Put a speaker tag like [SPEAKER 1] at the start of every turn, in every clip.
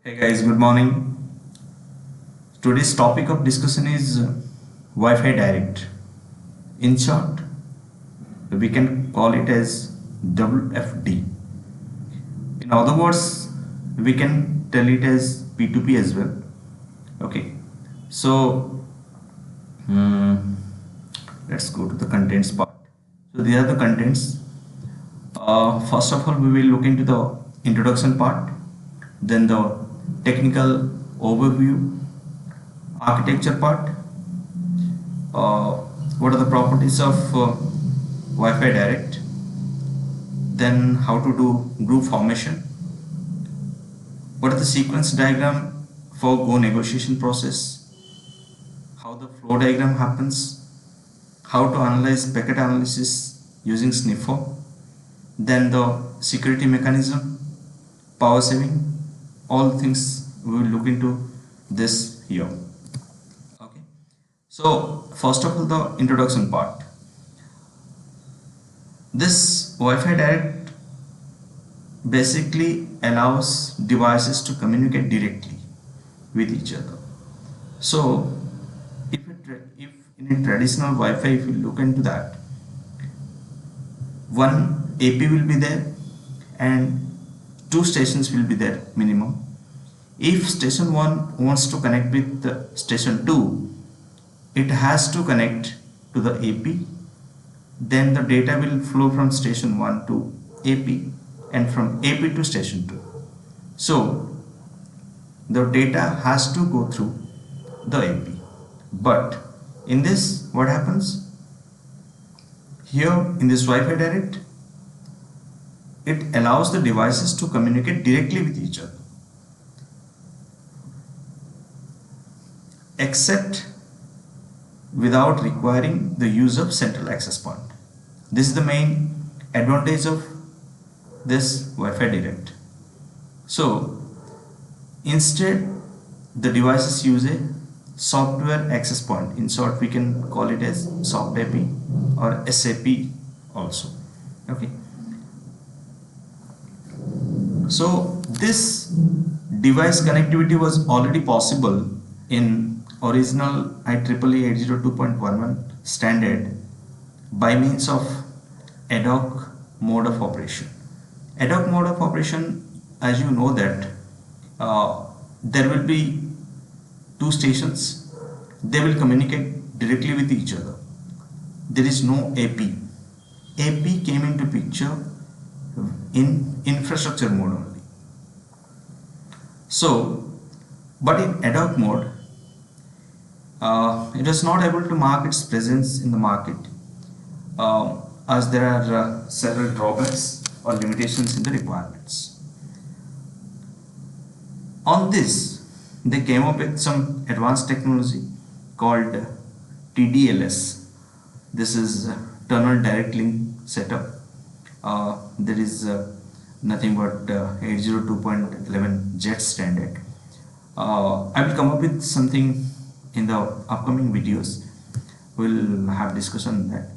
[SPEAKER 1] Hey guys, good morning. Today's topic of discussion is Wi-Fi Direct. In short, we can call it as WFD. In other words, we can tell it as P2P as well. Okay, so let's go to the contents part. So these are the contents. First of all, we will look into the introduction part, then the technical overview, architecture part, what are the properties of Wi-Fi Direct, then how to do group formation, what are the sequence diagram for Go negotiation process, how the flow diagram happens, how to analyze packet analysis using Sniffer, then the security mechanism, power saving, all things we will look into this here. Okay, so first of all, the introduction part. This Wi-Fi Direct basically allows devices to communicate directly with each other. So if in a traditional Wi-Fi, if you look into that, one AP will be there and two stations will be there minimum. If station 1 wants to connect with the station 2, it has to connect to the AP, then the data will flow from station 1 to AP and from AP to station 2. So the data has to go through the AP. But in this, what happens? Here in this Wi-Fi Direct, it allows the devices to communicate directly with each other, except without requiring the use of central access point. This is the main advantage of this Wi-Fi Direct. So instead, the devices use a software access point. In short, we can call it as soft AP or SAP also. Okay, so this device connectivity was already possible in original IEEE 802.11 standard by means of ad hoc mode of operation. Ad hoc mode of operation, as you know that there will be two stations, they will communicate directly with each other. There is no AP. AP came into picture in infrastructure mode only. So, but in ad hoc mode, it was not able to mark its presence in the market as there are several drawbacks or limitations in the requirements. On this, they came up with some advanced technology called TDLS. This is Tunnel Direct Link setup. There is nothing but 802.11 JET standard. I will come up with something in the upcoming videos. We'll have discussion on that.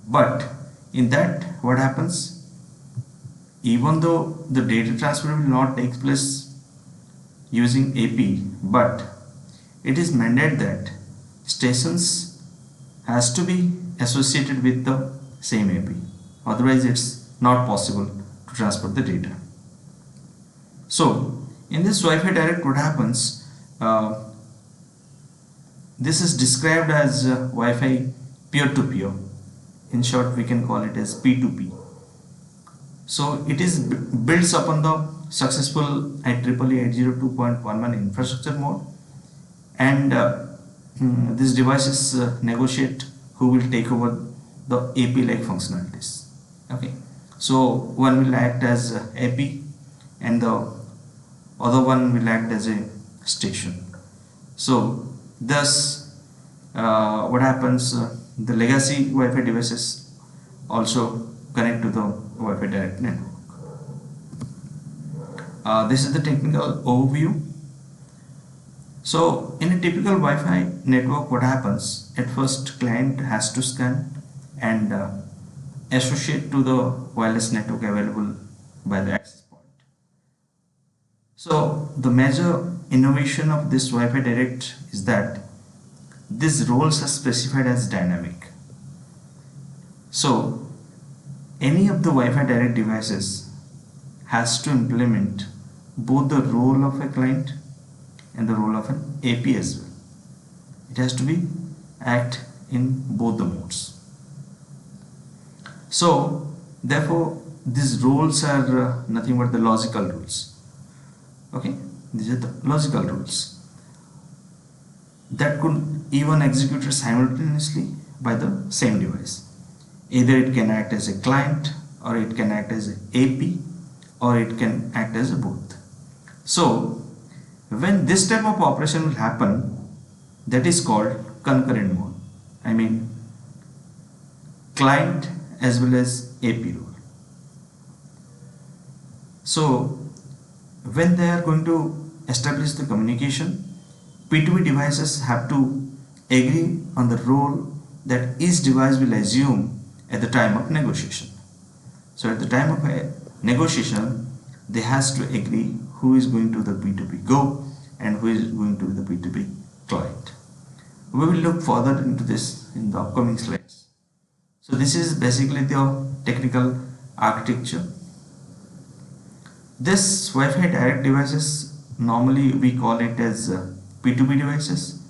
[SPEAKER 1] But in that, what happens? Even though the data transfer will not take place using AP, but it is mandated that stations has to be associated with the same AP. Otherwise, it's not possible to transfer the data. So in this Wi-Fi Direct, what happens? This is described as Wi-Fi peer-to-peer. In short, we can call it as P2P. So it is builds upon the successful IEEE 802.11 infrastructure mode, and these devices negotiate who will take over the AP-like functionalities. Okay, so one will act as AP and the other one will act as a station. So thus what happens, the legacy Wi-Fi devices also connect to the Wi-Fi Direct network. This is the technical overview. So in a typical Wi-Fi network, what happens? At first, client has to scan and associate to the wireless network available by the access point. So the major innovation of this Wi-Fi Direct is that these roles are specified as dynamic. So any of the Wi-Fi Direct devices has to implement both the role of a client and the role of an AP as well. It has to be act in both the modes. So therefore these roles are nothing but the logical rules. Okay, these are the logical rules that could even executed simultaneously by the same device. Either it can act as a client, or it can act as a AP, or it can act as a both. So when this type of operation will happen, that is called concurrent mode. I mean client as well as AP role. So when they are going to establish the communication, P2P devices have to agree on the role that each device will assume at the time of negotiation. So at the time of a negotiation, they has to agree who is going to the P2P go and who is going to the P2P client. We will look further into this in the upcoming slides. So this is basically the technical architecture. This Wi-Fi direct devices, normally we call it as P2P devices.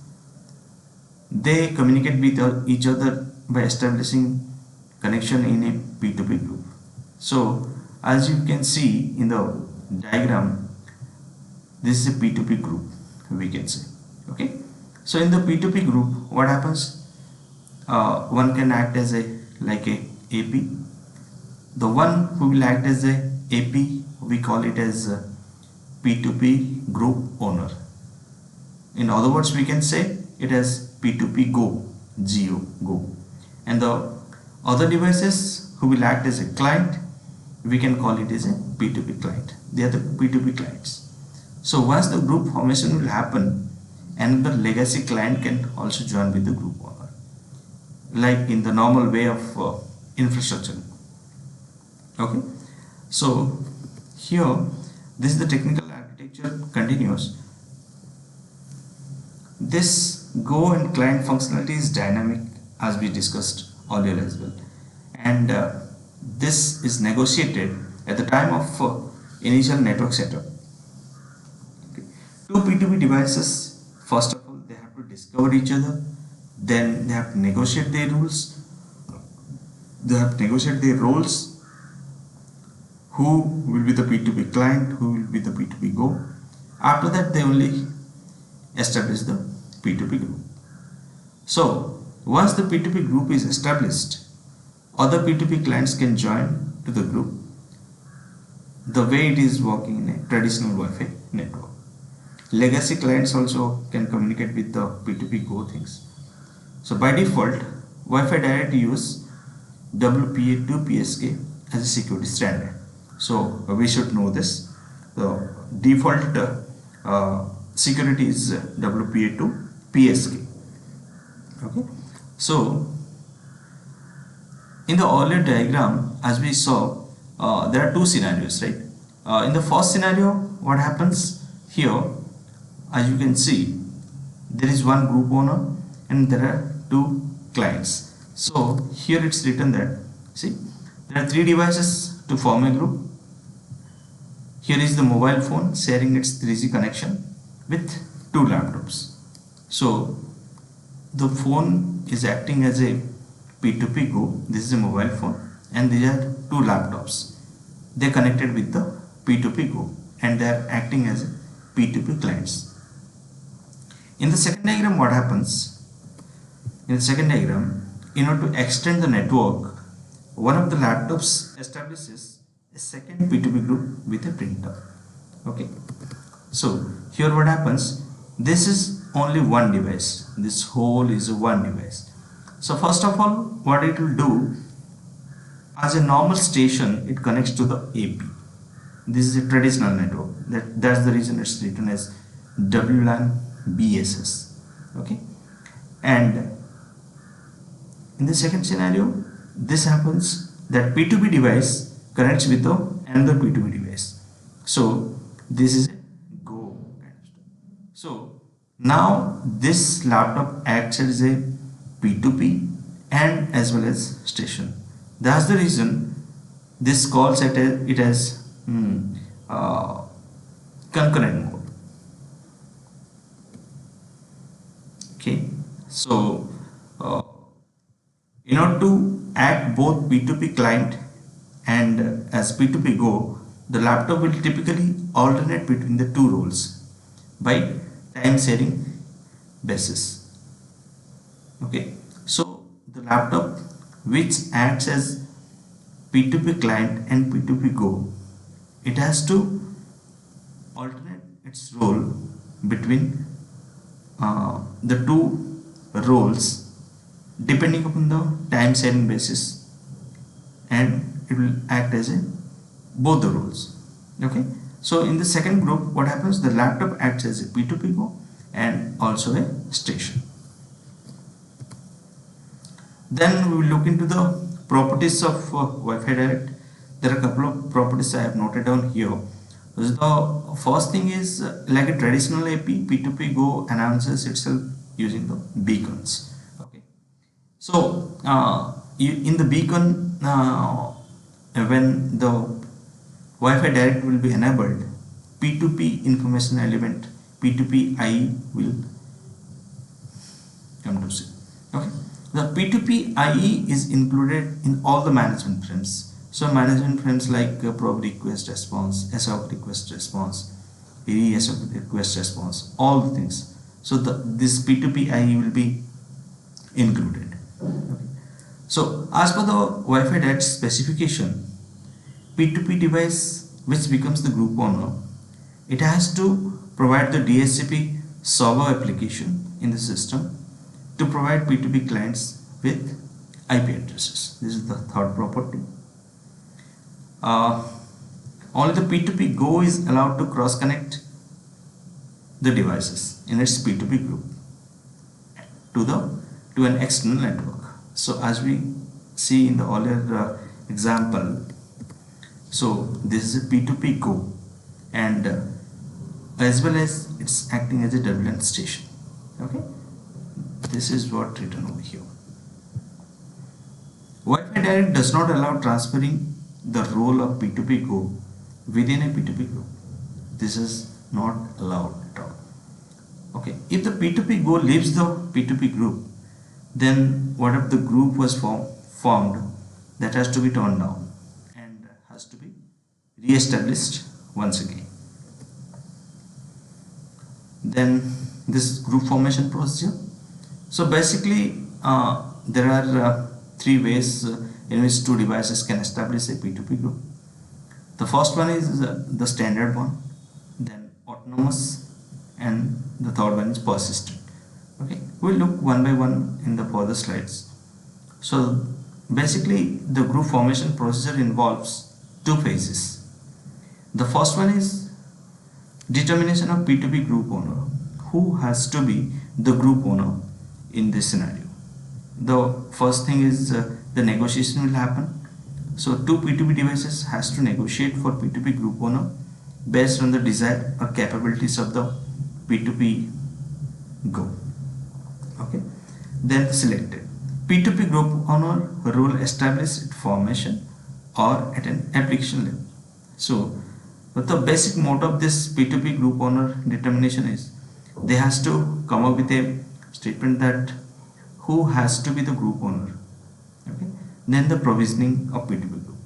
[SPEAKER 1] They communicate with each other by establishing connection in a P2P group. So as you can see in the diagram, this is a P2P group, we can say. Okay, so in the P2P group, what happens? One can act as a AP. The one who will act as a AP, we call it as a P2P group owner. In other words, we can say it as P2P go, go. And the other devices who will act as a client, we can call it as a P2P client. They are the P2P clients. So once the group formation will happen, another legacy client can also join with the group owner, like in the normal way of infrastructure. Okay, so here this is the technical architecture continues. This go and client functionality is dynamic, as we discussed earlier as well, and this is negotiated at the time of initial network setup. Okay. Two P2P devices, first of all they have to discover each other, then they have to negotiate their rules, they have to negotiate their roles, who will be the P2P client, who will be the P2P go. After that they only establish the P2P group. So once the P2P group is established, other P2P clients can join to the group the way it is working in a traditional Wi-Fi network. Legacy clients also can communicate with the P2P go things. So by default, Wi-Fi Direct use WPA2 PSK as a security standard. So we should know this. The default security is WPA2 PSK. Okay. So in the earlier diagram, as we saw, there are two scenarios, right? In the first scenario, what happens here, as you can see, there is one group owner and there are two clients. So here it's written that, see, there are three devices to form a group. Here is the mobile phone sharing its 3G connection with two laptops. So the phone is acting as a P2P go. This is a mobile phone and these are two laptops. They are connected with the P2P go and they are acting as P2P clients. In the second diagram, what happens? In the second diagram, in order to extend the network, one of the laptops establishes a second P2P group with a printer. Okay. So here what happens? This is only one device. This whole is one device. So first of all, what it will do, as a normal station, it connects to the AP. This is a traditional network. That's the reason it's written as WLAN BSS. Okay. And in the second scenario, this happens that P2P device connects with another P2P device. So this is a So now this laptop acts as a P2P and as well as station. That's the reason this calls it as uh, concurrent mode. Okay, so uh, in order to act both P2P client and as P2P Go, the laptop will typically alternate between the two roles by time sharing basis. Okay, so the laptop which acts as P2P client and P2P Go, it has to alternate its role between the two roles depending upon the time sharing basis, and it will act as a both the roles. Okay, so in the second group, what happens, the laptop acts as a P2P Go and also a station. Then we will look into the properties of Wi-Fi Direct. There are a couple of properties I have noted down here. The first thing is like a traditional AP, P2P Go announces itself using the beacons. Okay, so in the beacon, when the Wi-Fi Direct will be enabled, P2P information element, P2P IE will come to see. Okay, the P2P IE is included in all the management frames. So management frames like probe request response, SOC request response, SOC request response, all the things. So this P2P IE will be included. Okay. So as per the Wi-Fi Direct specification, P2P device which becomes the group owner, it has to provide the DHCP server application in the system to provide P2P clients with IP addresses. This is the third property. Only the P2P Go is allowed to cross connect the devices in its P2P group to an external network. So as we see in the earlier example, so this is a P2P Go, and as well as it's acting as a WLAN station. Okay, this is what written over here. Wi-Fi Direct does not allow transferring the role of P2P Go within a P2P group. This is not allowed at all. Okay, if the P2P Go leaves the P2P group, then what if the group was formed, that has to be torn down and has to be re-established once again. Then this group formation procedure. So basically there are three ways in which two devices can establish a P2P group. The first one is the standard one, then autonomous, and the third one is persistent. Okay, we'll look one by one in the further slides. So basically the group formation procedure involves two phases. The first one is determination of P2P group owner. Who has to be the group owner in this scenario? The first thing is the negotiation will happen. So two P2P devices has to negotiate for P2P group owner based on the desired or capabilities of the P2P Go. Okay, then selected P2P group owner role established at formation or at an application level. So the basic mode of this P2P group owner determination is they has to come up with a statement that who has to be the group owner. Okay, then the provisioning of P2P group,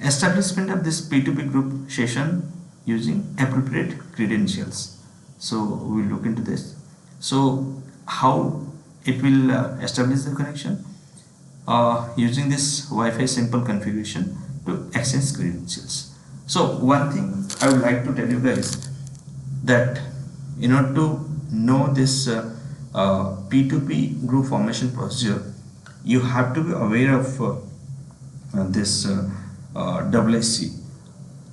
[SPEAKER 1] establishment of this P2P group session using appropriate credentials. So we will look into this. So how it will establish the connection using this Wi-Fi simple configuration to access credentials. So one thing I would like to tell you guys, that in order to know this P2P group formation procedure, you have to be aware of this WSC.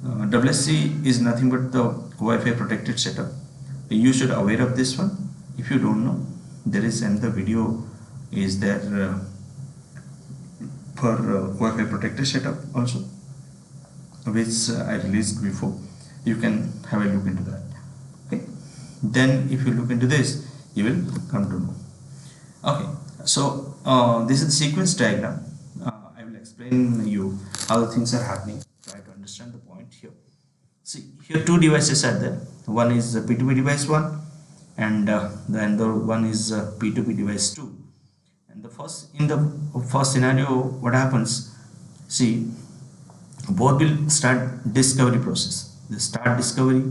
[SPEAKER 1] WSC is nothing but the Wi-Fi protected setup. You should aware of this one. If you don't know, there is another video is there for Wi-Fi protected setup also, which I released before. You can have a look into that. Okay, Then if you look into this, you will come to know. Okay, so this is the sequence diagram. I will explain you how the things are happening. Try to understand the point here. See, here two devices are there. One is P2P device 1 and the other one is P2P device 2. And in the first scenario, what happens? See, both will start discovery process. They start discovery.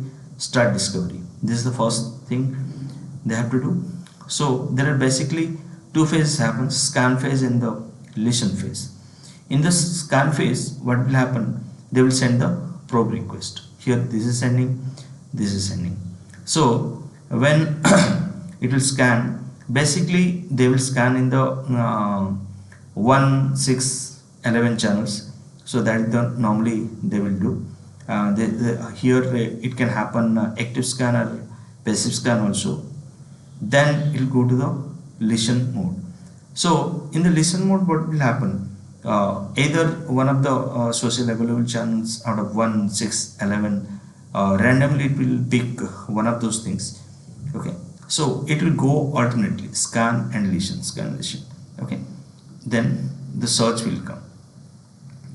[SPEAKER 1] This is the first thing they have to do. So there are basically two phases happen: scan phase and the listen phase. In the scan phase, what will happen? They will send the probe request. Here this is sending, this is sending. So when it will scan, basically they will scan in the 1, 6, 11 channels. So that is the normally they will do. Here it can happen active scan or passive scan also. Then it will go to the listen mode. So in the listen mode, what will happen? Either one of the social available channels out of 1, 6, 11, randomly it will pick one of those things. Okay, so it will go alternately, scan and listen, scan, listen. Okay, then the search will come.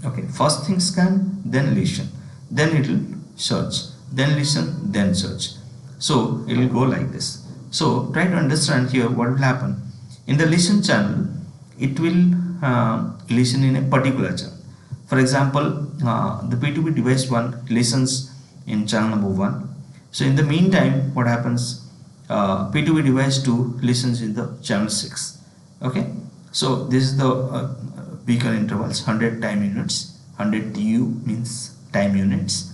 [SPEAKER 1] Okay, first thing scan, then listen, then it will search, then listen, then search. So it will go like this. So try to understand here what will happen. In the listen channel, it will listen in a particular channel. For example, the P2P device 1 listens in channel number 1. So in the meantime, what happens? P2P device 2 listens in the channel 6. Okay, so this is the beacon intervals, 100 time units. 100 TU means time units.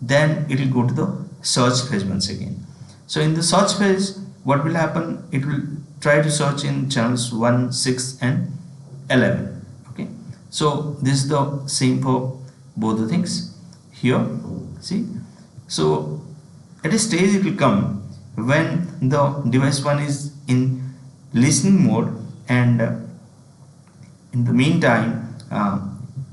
[SPEAKER 1] Then it will go to the search phase once again. So in the search phase, what will happen? It will try to search in channels 1, 6 and 11. Okay, so this is the same for both the things here. See, so at a stage it will come when the device 1 is in listening mode, and in the meantime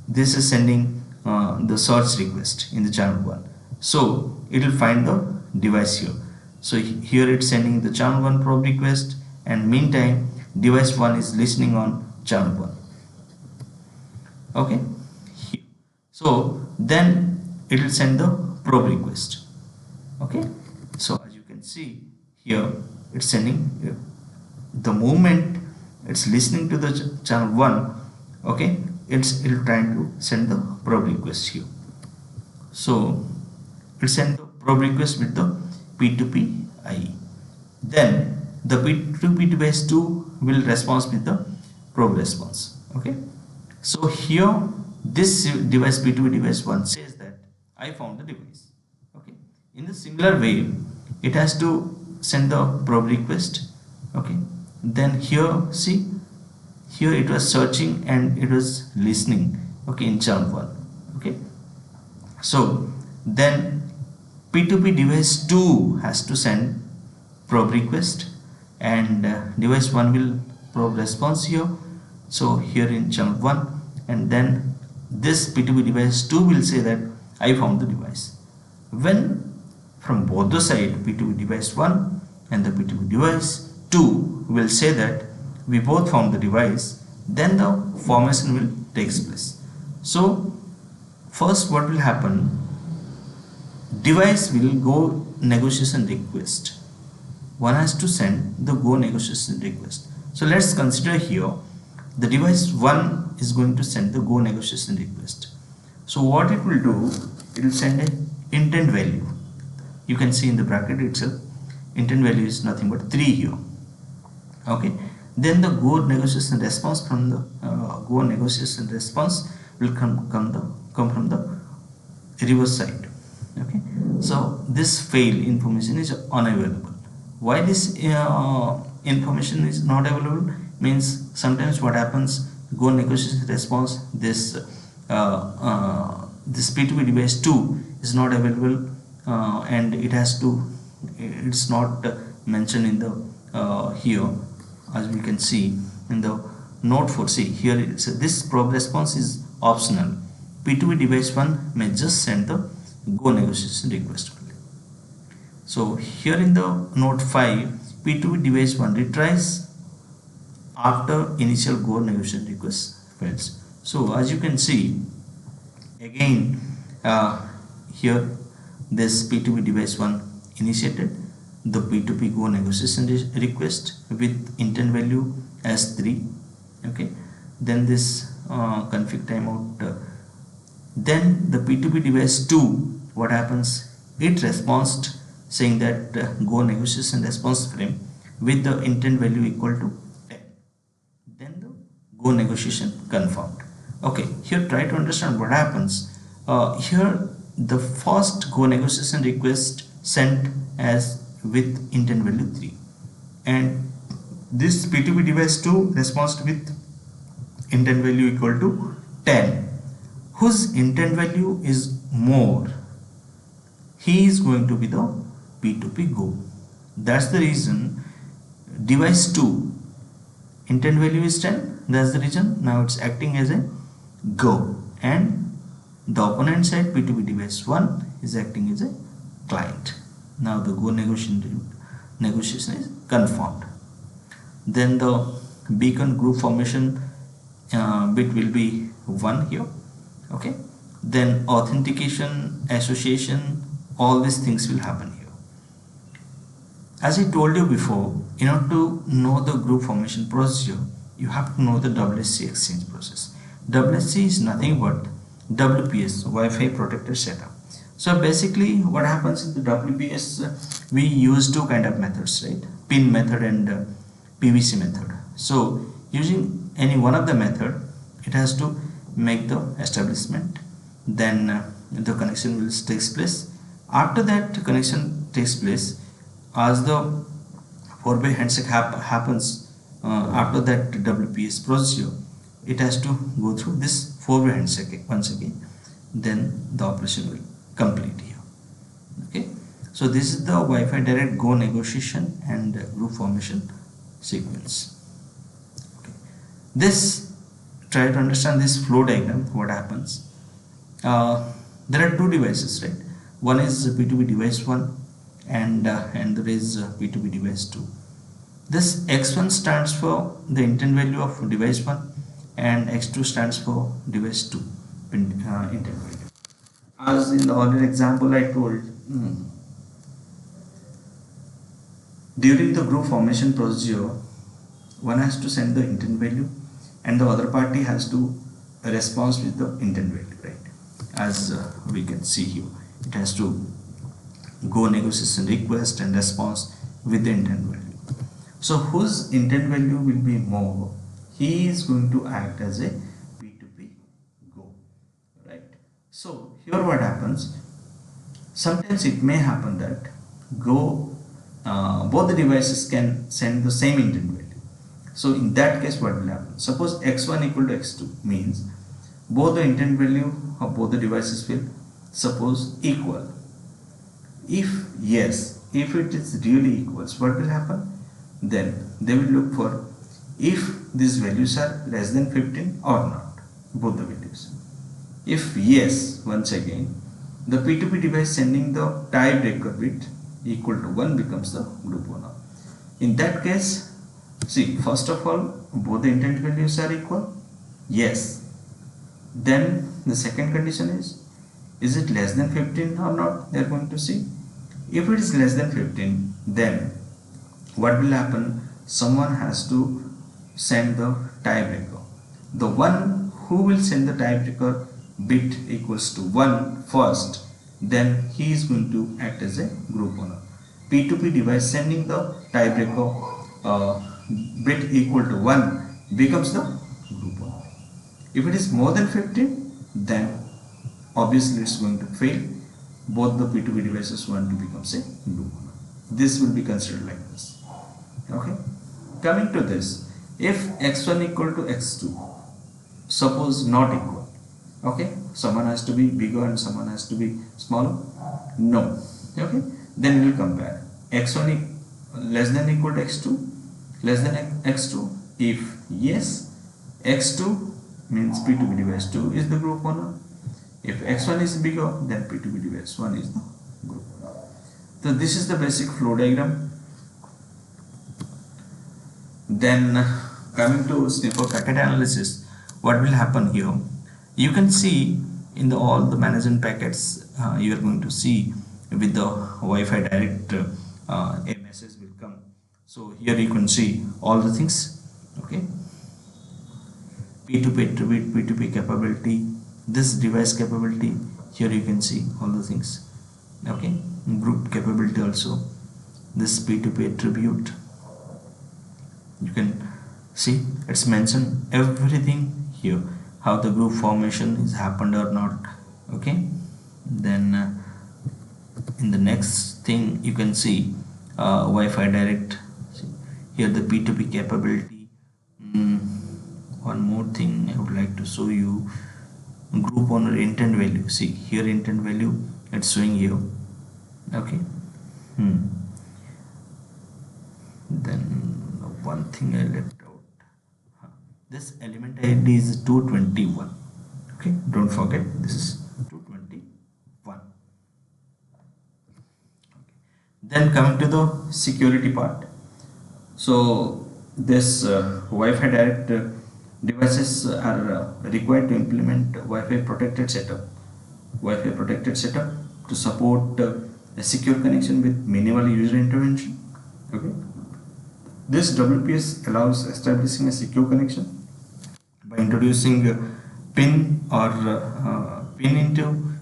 [SPEAKER 1] this is sending the search request in the channel 1. So it will find the device here. So here it's sending the channel 1 probe request, and meantime device 1 is listening on channel 1. Okay, so then it will send the probe request. Okay, so as you can see here, it's sending the moment it's listening to the channel 1. Okay, it'll trying to send the probe request here. So it send the probe request with the P2P IE. Then the P2P device 2 will respond with the probe response. Okay, so here this device P2P device 1 says that I found the device. Okay, in the similar way it has to send the probe request. Okay, then here see, here it was searching and it was listening. Okay, in channel 1. Okay, so then P2P device 2 has to send probe request, and device 1 will probe response here. So here in channel 1, and then this P2P device 2 will say that I found the device. When from both the side, P2P device 1 and the P2P device 2 will say that we both found the device, then the formation will takes place. So first what will happen? Device will go negotiation request. One has to send the go negotiation request. So let's consider here the device 1 is going to send the go negotiation request. So what it will do, it will send an intent value. You can see in the bracket itself, intent value is nothing but 3 here. Okay, then the go negotiation response from the go negotiation response will come from the reverse side. Okay, so this fail information is unavailable. Why this information is not available means sometimes what happens, go negotiation response, this this P2P device 2 is not available, and it's not mentioned in the here, as we can see in the note 4. See here, this probe response is optional. P2P device 1 may just send the go negotiation request only. So here in the note 5, P2P device 1 retries after initial go negotiation request fails. So as you can see, again here this P2P device 1 initiated the P2P go negotiation request with intent value as 3. Okay, then this config timeout, then the P2P device 2, what happens, it responds saying that go negotiation response frame with the intent value equal to 10, then the go negotiation confirmed. Okay, here try to understand what happens. Here the first go negotiation request sent as with intent value 3, and this P2P device 2 responds with intent value equal to 10, whose intent value is more, he is going to be the P2P go. That's the reason device 2 intent value is 10. That's the reason now it's acting as a go, and the opponent side P2P device 1 is acting as a client. Now the go negotiation is confirmed. Then the beacon group formation bit will be 1 here. Okay, then authentication, association, all these things will happen here. As I told you before, in order to know the group formation procedure, you have to know the WSC exchange process. WSC is nothing but WPS, Wi-Fi protected setup. So basically what happens in the WPS, we use two kind of methods, right? Pin method and PVC method. So using any one of the method, it has to make the establishment, then the connection will takes place. After that connection takes place, as the 4-way handshake happens, after that WPS procedure, it has to go through this 4-way handshake once again, then the operation will complete here. Okay, so this is the Wi-Fi direct go negotiation and group formation sequence. Okay. This, try to understand this flow diagram, what happens. There are two devices, right? One is P2P device 1 and there is P2P device 2. This X1 stands for the intent value of device 1 and X2 stands for device 2 intent value. As in the earlier example I told, during the group formation procedure, one has to send the intent value and the other party has to respond with the intent value, right? As we can see here, it has to go negotiation request and response with the intent value. So whose intent value will be more, he is going to act as a P2P go, right? So here what happens, sometimes it may happen that go both the devices can send the same intent value. So in that case what will happen, suppose x1 equal to x2 means both the intent value of both the devices will suppose equal. If yes, if it is really equals, what will happen, then they will look for if these values are less than 15 or not, both the values. If yes, once again the P2P device sending the tiebreaker bit equal to 1 becomes the group owner. In that case, see, first of all both the intent values are equal, yes. Then the second condition is it less than 15 or not, they are going to see. If it is less than 15, then what will happen, someone has to send the tiebreaker. The one who will send the tiebreaker bit equals to 1 first, then he is going to act as a group owner. P2P device sending the tiebreaker bit equal to 1 becomes the group owner. If it is more than 15, then obviously it's going to fail. Both the P2P devices want to become a group owner. This will be considered like this. Okay. Coming to this, if x1 equal to x2, suppose not equal. Okay. Someone has to be bigger and someone has to be smaller. No. Okay. Then we will compare. X1 less than equal to x2, less than x2. If yes, x2 means P2P device 2 is the group owner. If x1 is bigger, then P2P device 1 is the group owner. So this is the basic flow diagram. Then coming to Sniffer packet analysis, what will happen here? You can see in the all the management packets, you are going to see with the Wi-Fi direct a message will come. So here you can see all the things. Okay, P2P attribute, P2P capability, this device capability. Here you can see all the things. Okay, group capability also. This P2P attribute. You can see it's mentioned everything here, how the group formation is happened or not. Okay, then in the next thing you can see Wi-Fi direct. See, here the P2P capability. One more thing I would like to show you, group owner intent value. See here intent value, it's showing here. Okay. Then one thing I left out, this element ID is 221. Okay, don't forget this is 221. Okay. Then coming to the security part, so this Wi-Fi direct devices are required to implement Wi-Fi protected setup to support a secure connection with minimal user intervention. Okay, this WPS allows establishing a secure connection by introducing a pin or pin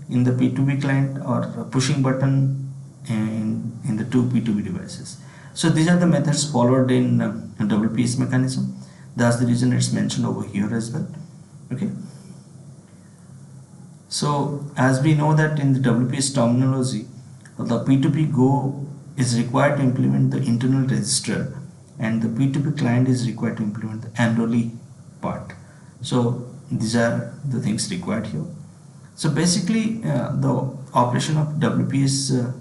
[SPEAKER 1] in the P2P client, or pushing button in the two P2P devices. So these are the methods followed in WPS mechanism. That's the reason it's mentioned over here as well. Okay. So as we know that in the WPS terminology, the P2P Go is required to implement the internal register, and the P2P client is required to implement the enrollee part. So these are the things required here. So basically the operation of WPS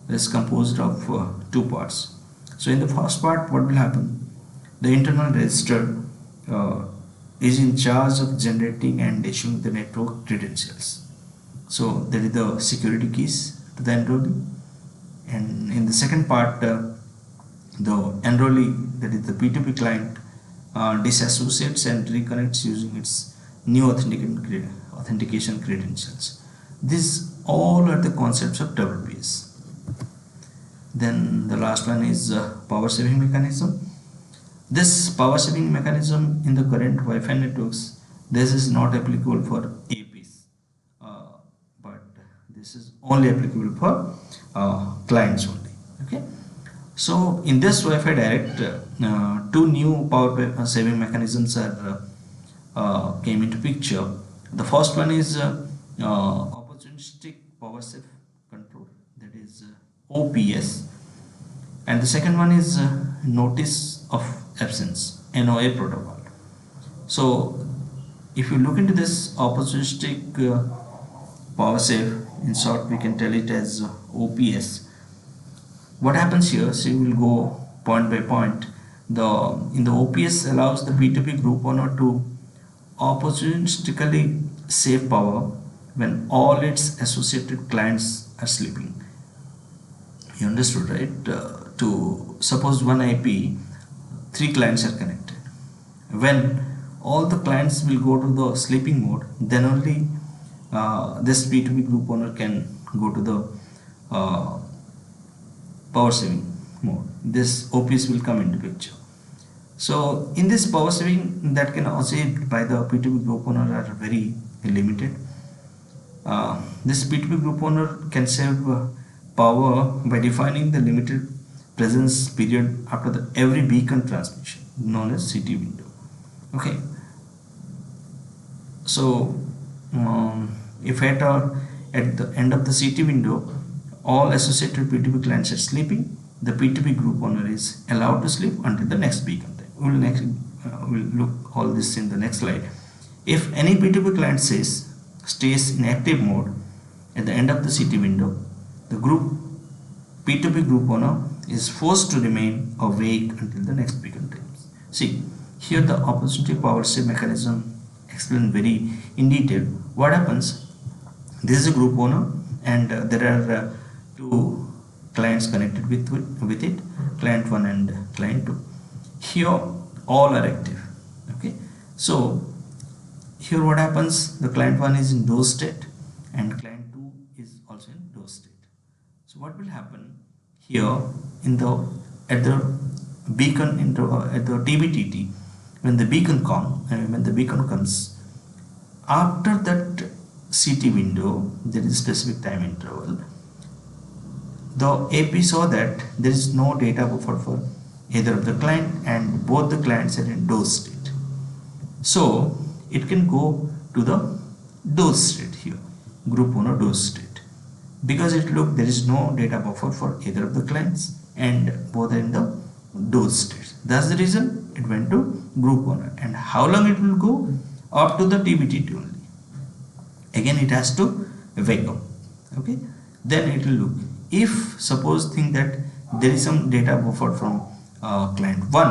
[SPEAKER 1] is composed of two parts. So in the first part, what will happen? The internal register is in charge of generating and issuing the network credentials. So that is the security keys to the enrollee. And in the second part, the enrollee, that is the P2P client, disassociates and reconnects using its new authentication credentials. These all are the concepts of WPS. Then the last one is power saving mechanism. This power saving mechanism in the current Wi-Fi networks, this is not applicable for APs, but this is only applicable for clients only. Okay. So in this Wi-Fi direct, two new power saving mechanisms are came into picture. The first one is opportunistic power save control, that is OPS, and the second one is notice of absence, NOA protocol. So if you look into this opportunistic power save, in short we can tell it as OPS. What happens here? So we will go point by point. In the OPS allows the P2P group owner to opportunistically save power when all its associated clients are sleeping. You understood, right? To suppose one IP, 3 clients are connected. When all the clients will go to the sleeping mode, then only this P2P group owner can go to the power saving mode. This OPS will come into picture. So in this power saving that can achieved by the P2P group owner are very limited. This P2P group owner can save power by defining the limited presence period after every beacon transmission, known as CT window. Okay. So if at the end of the CT window all associated P2P clients are sleeping, the P2P group owner is allowed to sleep until the next beacon time. We'll look all this in the next slide. If any P2P client stays in active mode at the end of the CT window, the P2P group owner is forced to remain awake until the next beacon time. See, here the opportunity power save mechanism explained very in detail. What happens? This is a group owner, and there are two clients connected with it, client 1 and client 2. Here all are active. Okay, so here what happens, the client 1 is in doze state and client 2 is also in doze state. So what will happen here in the at the beacon at the TBTT, when the beacon comes, after that CT window, there is a specific time interval. The AP saw that there is no data buffer for either of the client and both the clients are in doze state. So it can go to the doze state here, group 1 or doze state, because there is no data buffer for either of the clients and both are in the doze states. That's the reason it went to group 1. And how long it will go? Up to the TBTT only. Again it has to wake up. Okay, then it will look. If suppose think that there is some data buffer from client 1,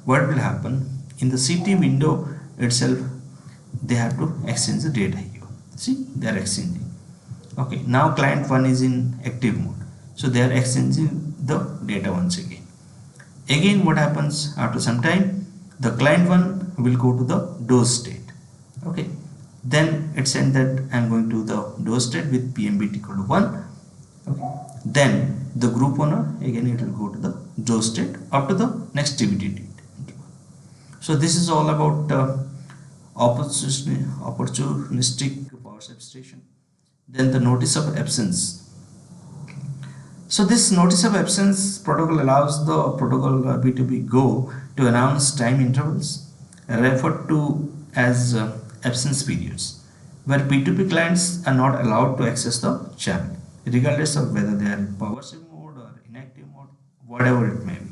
[SPEAKER 1] what will happen in the CT window itself? They have to exchange the data here. See, they are exchanging. Okay, now client 1 is in active mode, so they are exchanging the data once again. Again what happens, after some time the client 1 will go to the doze state. Okay, then it sends that I am going to the doze state with PMBT equal to 1. Okay, then the group owner again it will go to the doze state up to the next TBTT. So this is all about opportunistic power substitution. Then the notice of absence. So this notice of absence protocol allows the protocol P2P Go to announce time intervals referred to as absence periods, where P2P clients are not allowed to access the channel, regardless of whether they are in power save mode or inactive mode, whatever it may be.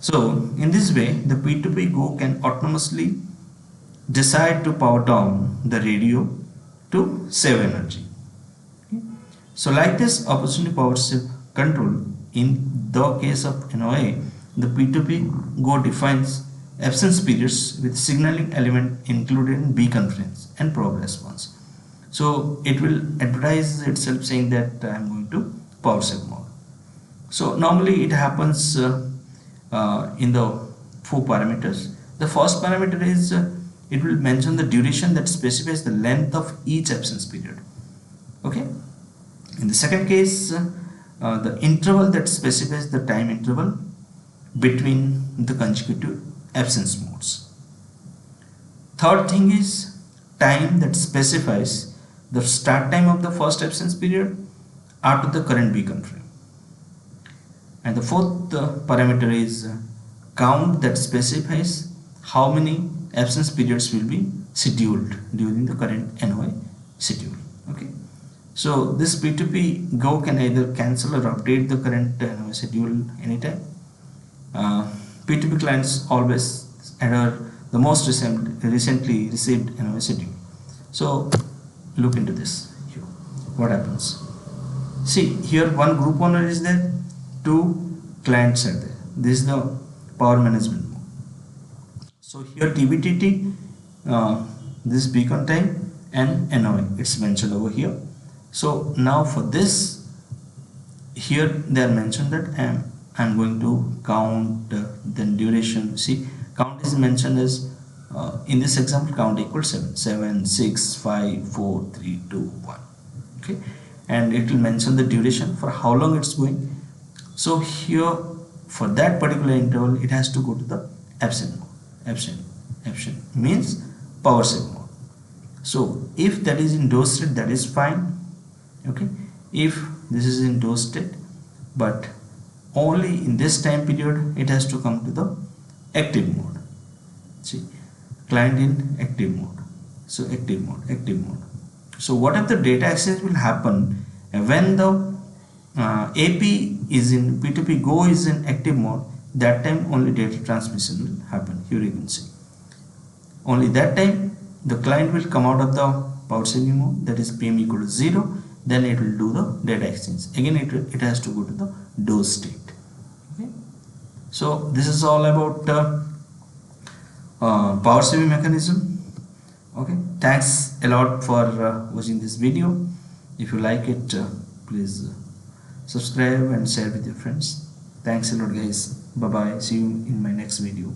[SPEAKER 1] So in this way, the P2P Go can autonomously decide to power down the radio to save energy. Okay. So like this opportunity power save control, in the case of NOA, the P2P Go defines absence periods with signaling element included in beacon frames and probe response. So it will advertise itself saying that I am going to power save mode. So normally it happens in the 4 parameters. The first parameter is it will mention the duration that specifies the length of each absence period. Okay. In the second case, the interval that specifies the time interval between the consecutive absence modes. Third thing is time that specifies the start time of the first absence period after the current beacon frame. And the fourth parameter is count that specifies how many absence periods will be scheduled during the current NOA schedule. Okay. So this P2P Go can either cancel or update the current NOA schedule anytime. P2P clients always adhere the most recently received NOA schedule. So look into this here. What happens? See, here one group owner is there, 2 clients are there. This is the power management mode. So here TBTT, this beacon time and NOA, it's mentioned over here. So now for this, here they are mentioned that I'm going to count then duration. See, count is mentioned as in this example count equals 7, 6, 5, 4, 3, 2, 1. Okay, and it will mention the duration for how long it's going. So here for that particular interval it has to go to the absent mode. Absent means power save mode. So if that is in doze state, that is fine. Okay, if this is in doze state, but only in this time period it has to come to the active mode. See, client in active mode. So active mode. So what if the data exchange will happen when the AP is in P2P Go is in active mode? That time only data transmission will happen. Here you can see. Only that time the client will come out of the power saving mode, that is PM equal to 0. Then it will do the data exchange. Again it has to go to the doze state. Okay. So this is all about power saving mechanism. Okay. Thanks a lot for watching this video. If you like it, please Subscribe and share with your friends. Thanks a lot guys. Bye bye. See you in my next video.